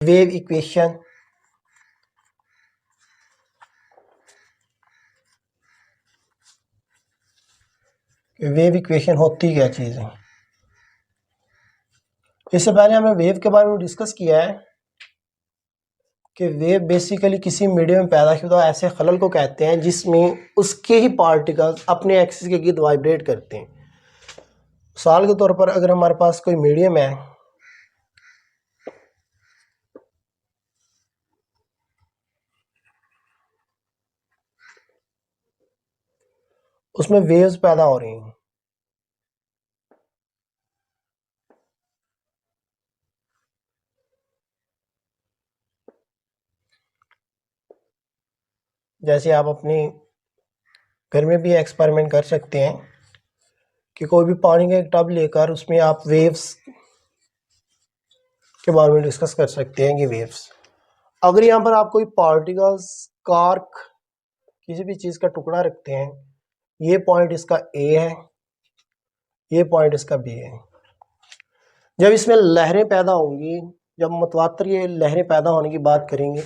Wave equation, wave equation होती क्या चीज़ है। इससे पहले हमने वेव के बारे में डिस्कस किया है कि वेव बेसिकली किसी मीडियम में पैदा शुदा ऐसे खलल को कहते हैं जिसमें उसके ही पार्टिकल्स अपने एक्सिस के गिर्द वाइब्रेट करते हैं। मिसाल के तौर पर अगर हमारे पास कोई मीडियम है, उसमें वेव्स पैदा हो रही हैं, जैसे आप अपने घर में भी एक्सपेरिमेंट कर सकते हैं कि कोई भी पानी का एक टब लेकर उसमें आप वेव्स के बारे में डिस्कस कर सकते हैं कि वेव्स, अगर यहाँ पर आप कोई पार्टिकल्स, कार्क, किसी भी चीज़ का टुकड़ा रखते हैं, ये पॉइंट इसका ए है, ये पॉइंट इसका बी है। जब इसमें लहरें पैदा होंगी, जब मुतवातर ये लहरें पैदा होने की बात करेंगे,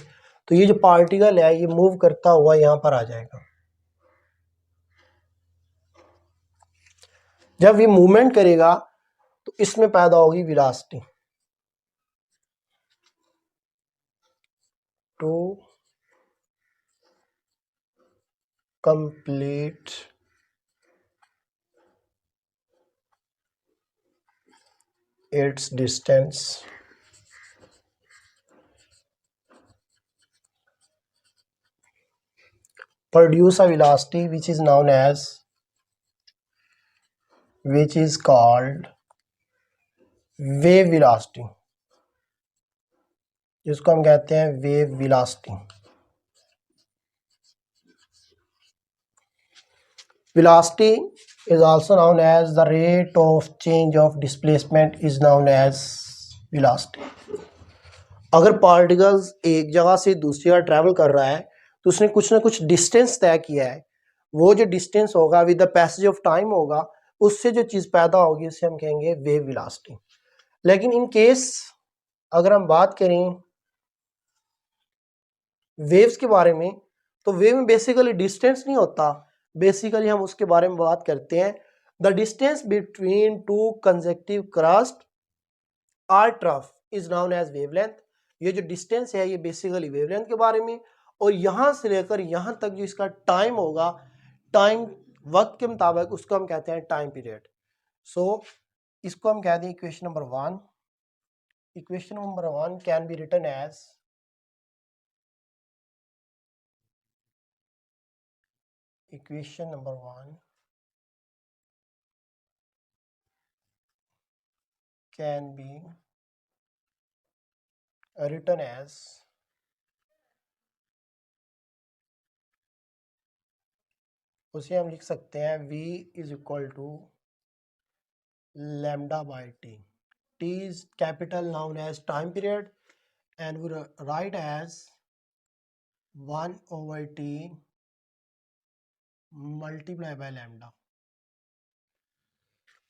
तो ये जो पार्टिकल है ये मूव करता हुआ यहाँ पर आ जाएगा। जब ये मूवमेंट करेगा तो इसमें पैदा होगी velocity. To complete its distance produce a velocity which is known as, which is called wave velocity, जिसको हम कहते हैं wave velocity. velocity is also known as the rate of change of displacement is known as velocity। अगर particles एक जगह से दूसरी जगह ट्रैवल कर रहा है तो उसने कुछ ना कुछ डिस्टेंस तय किया है, वो जो डिस्टेंस होगा with the passage of time होगा, उससे जो चीज़ पैदा होगी उसे हम कहेंगे वेव वेलोसिटी। लेकिन इन केस अगर हम बात करें वेव्स के बारे में, तो वेव में बेसिकली डिस्टेंस नहीं होता, बेसिकली हम उसके बारे में बात करते हैं the distance between two consecutive crest or trough is known as wavelength. ये जो डिस्टेंस है ये बेसिकली वेवलेंथ के बारे में, और यहाँ से लेकर यहाँ तक जो इसका टाइम होगा, टाइम वक्त के मुताबिक उसको हम कहते हैं टाइम पीरियड। सो इसको हम कहते हैं equation number 1। Equation number 1 can be written as equation number 1 can be written as उसे हम लिख सकते हैं v is equal to lambda by t। t is capital known as time period and we write as 1 over t multiplied by lambda।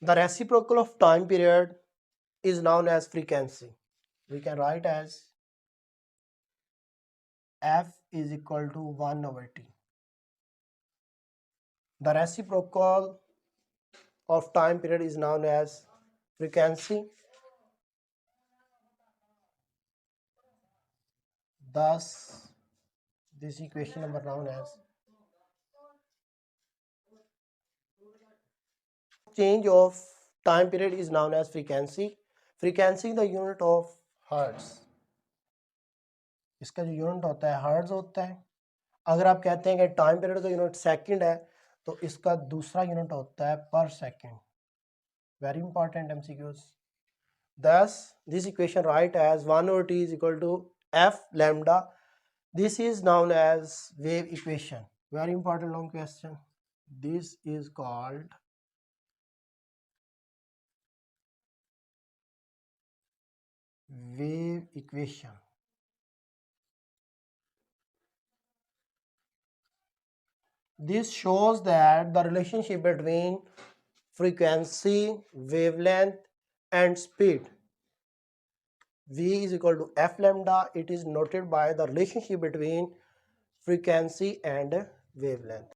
The reciprocal of time period is known as frequency। We can write as f is equal to 1 over t। The reciprocal of time period is known as frequency। Thus, this equation number known as change of time period is known as frequency। Frequency the unit of hertz। इसका जो unit होता है hertz होता है। अगर आप कहते हैं कि टाइम पीरियड का यूनिट सेकंड है तो इसका दूसरा यूनिट होता है पर second. Very important MCQs. Thus, this equation write as 1 over t is equal to f lambda। This is known as wave equation। Very important long question। This is called wave equation। This shows that the relationship between frequency, wavelength and speed V is equal to F lambda. It is noted by the relationship between frequency and wavelength.